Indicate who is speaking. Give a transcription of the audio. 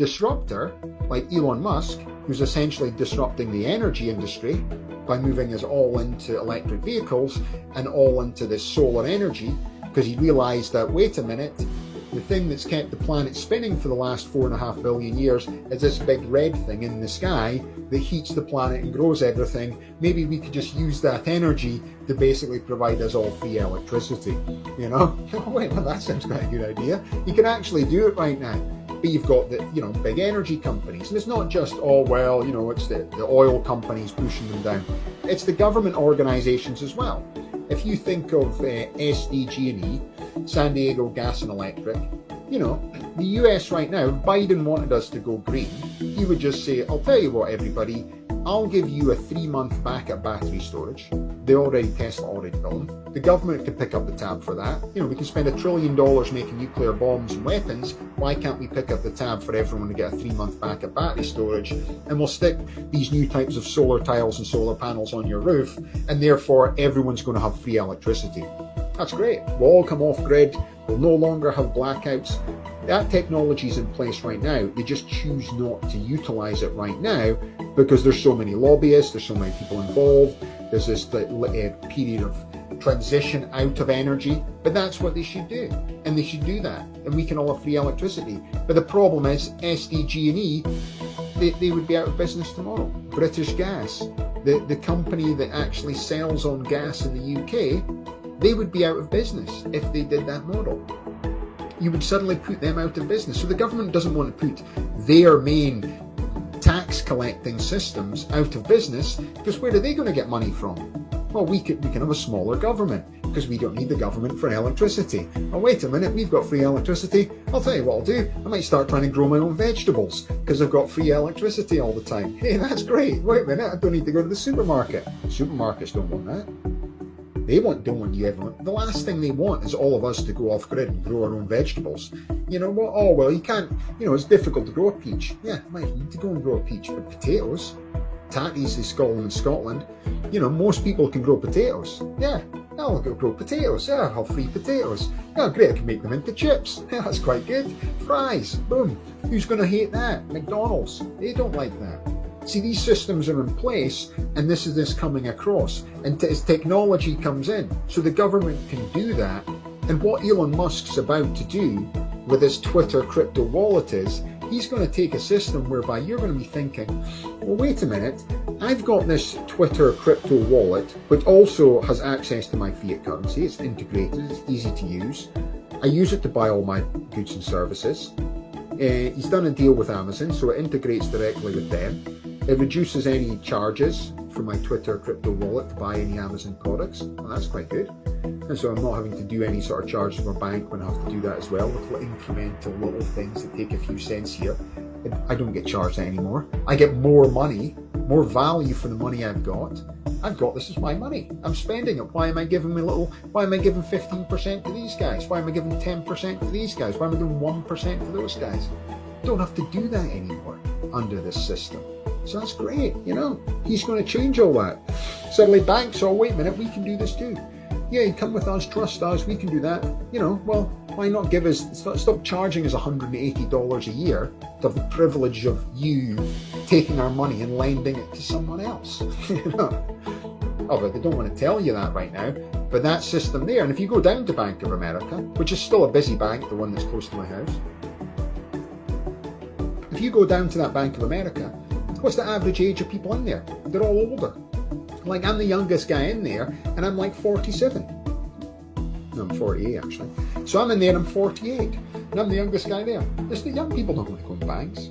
Speaker 1: disruptor like Elon Musk, who's essentially disrupting the energy industry by moving us all into electric vehicles and all into this solar energy, because he realized that, wait a minute, the thing that's kept the planet spinning for the last 4.5 billion years is this big red thing in the sky that heats the planet and grows everything. Maybe we could just use that energy to basically provide us all free electricity. You know, wait, well, that sounds quite a good idea. You can actually do it right now. But you've got the, big energy companies, and it's not just, oh well, it's the oil companies pushing them down. It's the government organizations as well. If you think of SDG&E, San Diego Gas and Electric, the US right now, if Biden wanted us to go green, he would just say, I'll tell you what, everybody, I'll give you a 3-month backup battery storage. They already, Tesla already built them. The government could pick up the tab for that. We can spend $1 trillion making nuclear bombs and weapons. Why can't we pick up the tab for everyone to get a 3-month backup battery storage? And we'll stick these new types of solar tiles and solar panels on your roof, and therefore everyone's going to have free electricity. That's great. We'll all come off grid. We'll no longer have blackouts. That technology is in place right now. They just choose not to utilize it right now because there's so many lobbyists, there's so many people involved, there's this period of transition out of energy. But that's what they should do. And they should do that. And we can all have free electricity. But the problem is SDG&E, they would be out of business tomorrow. British Gas, the company that actually sells on gas in the UK, they would be out of business if they did that model. You would suddenly put them out of business. So the government doesn't want to put their main tax collecting systems out of business, because where are they going to get money from? Well, we can have a smaller government because we don't need the government for electricity. Oh, wait a minute, we've got free electricity. I'll tell you what I'll do. I might start trying to grow my own vegetables because I've got free electricity all the time. Hey, that's great. Wait a minute, I don't need to go to the supermarket. Supermarkets don't want that. They don't want you ever. The last thing they want is all of us to go off grid and grow our own vegetables. You know what? Oh, well, you can't, it's difficult to grow a peach. Yeah, you might need to go and grow a peach, but potatoes, tatties in Scotland, most people can grow potatoes. Yeah, I'll go grow potatoes. Yeah, I'll have free potatoes. Yeah, great, I can make them into chips. Yeah, that's quite good. Fries, boom. Who's going to hate that? McDonald's. They don't like that. See, these systems are in place, and this is this coming across. And as technology comes in, so the government can do that. And what Elon Musk's about to do with his Twitter crypto wallet is, he's going to take a system whereby you're going to be thinking, well, wait a minute, I've got this Twitter crypto wallet, which also has access to my fiat currency. It's integrated, it's easy to use. I use it to buy all my goods and services. He's done a deal with Amazon, so it integrates directly with them. It reduces any charges for my Twitter crypto wallet to buy any Amazon products. Well, that's quite good. And so I'm not having to do any sort of charges from a bank when I have to do that as well, with incremental little things that take a few cents here. I don't get charged that anymore. I get more money, more value for the money I've got. This is my money. I'm spending it. Why am I giving 15% to these guys? Why am I giving 10% to these guys? Why am I doing 1% to those guys? Don't have to do that anymore under this system. So that's great, He's going to change all that. Suddenly banks, oh, wait a minute, we can do this too. Yeah, you come with us, trust us, we can do that. Well, why not stop charging us $180 a year to have the privilege of you taking our money and lending it to someone else? Oh, but they don't want to tell you that right now. But that system there, and if you go down to Bank of America, which is still a busy bank, the one that's close to my house, if you go down to that Bank of America, what's the average age of people in there? They're all older. Like, I'm the youngest guy in there, and I'm like 47. No, I'm 48 actually. So I'm in there and I'm 48, and I'm the youngest guy there. The young people don't want to go to banks.